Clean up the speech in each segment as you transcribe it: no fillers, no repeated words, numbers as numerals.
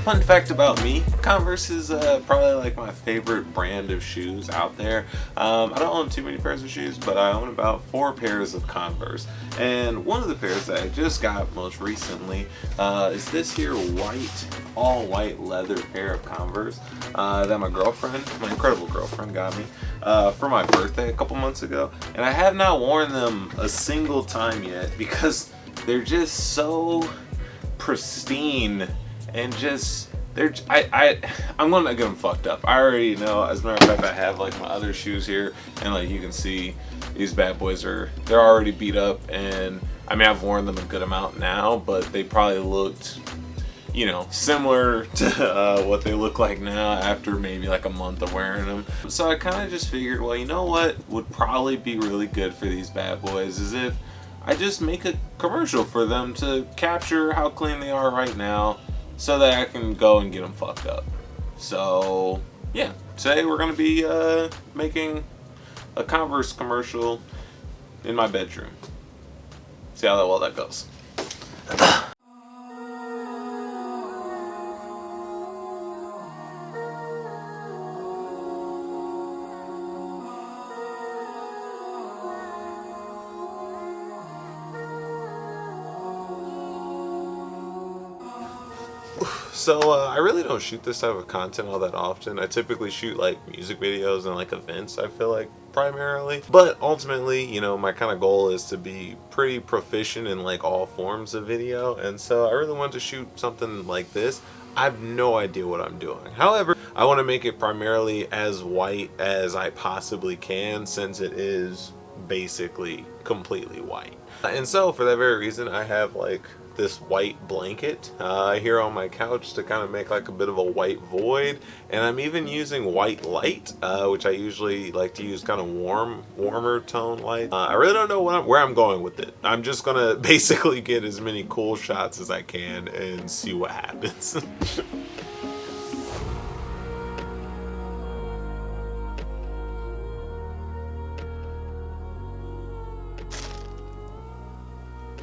Fun fact about me, Converse is probably like my favorite brand of shoes out there. I don't own too many pairs of shoes, but I own about 4 pairs of Converse. And one of the pairs that I just got most recently is this here all white leather pair of Converse that my girlfriend, my incredible girlfriend, got me for my birthday a couple months ago. And I have not worn them a single time yet because they're just so pristine and just I'm gonna get them fucked up. I already know. As a matter of fact, I have like my other shoes here, and like you can see, these bad boys they're already beat up, and I mean I've worn them a good amount now, but they probably looked, you know, similar to what they look like now after maybe like a month of wearing them. So I kind of just figured, well, you know what would probably be really good for these bad boys is if I just make a commercial for them to capture how clean they are right now so that I can go and get them fucked up. So yeah, today we're gonna be making a Converse commercial in my bedroom. See how well that goes. So I really don't shoot this type of content all that often. I typically shoot like music videos and like events, I feel like, primarily. But ultimately, you know, my kind of goal is to be pretty proficient in like all forms of video. And so I really want to shoot something like this. I have no idea what I'm doing. However, I want to make it primarily as white as I possibly can, since it is basically completely white. And so for that very reason, I have like this white blanket here on my couch to kind of make like a bit of a white void, and I'm even using white light, which I usually like to use kind of warmer tone light. I really don't know where I'm going with it. I'm just gonna basically get as many cool shots as I can and see what happens.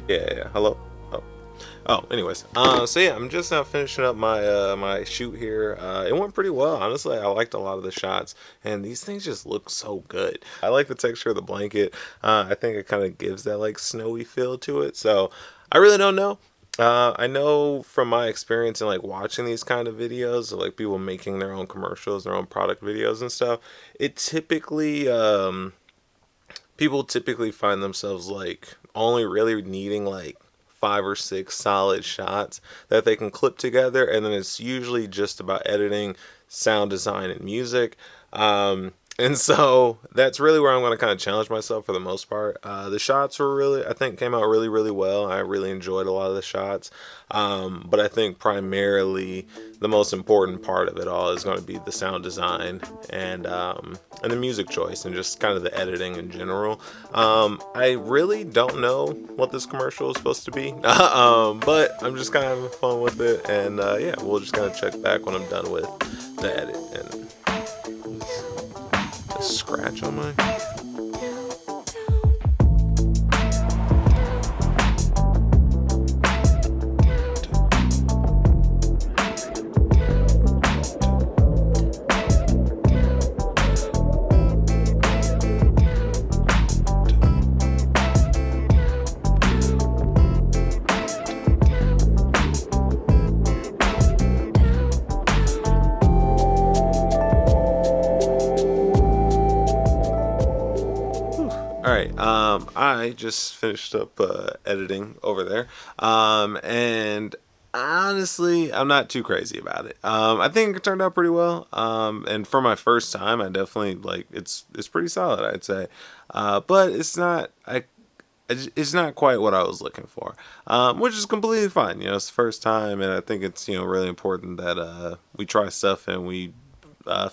Yeah, hello. Anyways, so yeah, I'm just now finishing up my my shoot here. It went pretty well, honestly. I liked a lot of the shots, and these things just look so good. I like the texture of the blanket. I think it kind of gives that like snowy feel to it. So I really don't know. I know from my experience in like watching these kind of videos of like people making their own commercials, their own product videos and stuff, it typically people typically find themselves like only really needing like 5 or 6 solid shots that they can clip together, and then it's usually just about editing, sound design, and music. And so that's really where I'm going to kind of challenge myself for the most part. The shots were really, I think, came out really, really well. I really enjoyed a lot of the shots. But I think primarily the most important part of it all is going to be the sound design and the music choice and just kind of the editing in general. I really don't know what this commercial is supposed to be, but I'm just kind of having fun with it. And yeah, we'll just kind of check back when I'm done with the edit. And scratch on my Alright, I just finished up editing over there, and honestly, I'm not too crazy about it. I think it turned out pretty well, and for my first time, I definitely, like, it's pretty solid, I'd say, but it's not quite what I was looking for, which is completely fine. You know, it's the first time, and I think it's, you know, really important that we try stuff and we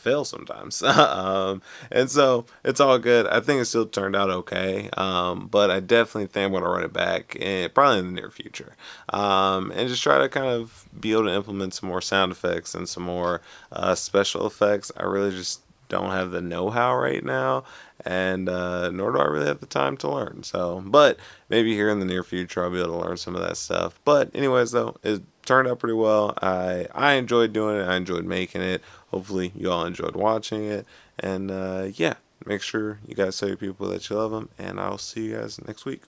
fail sometimes. And so it's all good. I think it still turned out okay, but I definitely think I'm going to run it back and probably in the near future, and just try to kind of be able to implement some more sound effects and some more special effects. I really just don't have the know-how right now, and nor do I really have the time to learn. So, but maybe here in the near future I'll be able to learn some of that stuff. But anyways, though, it turned out pretty well. I enjoyed doing it. I enjoyed making it. Hopefully you all enjoyed watching it. And yeah, make sure you guys tell your people that you love them, and I'll see you guys next week.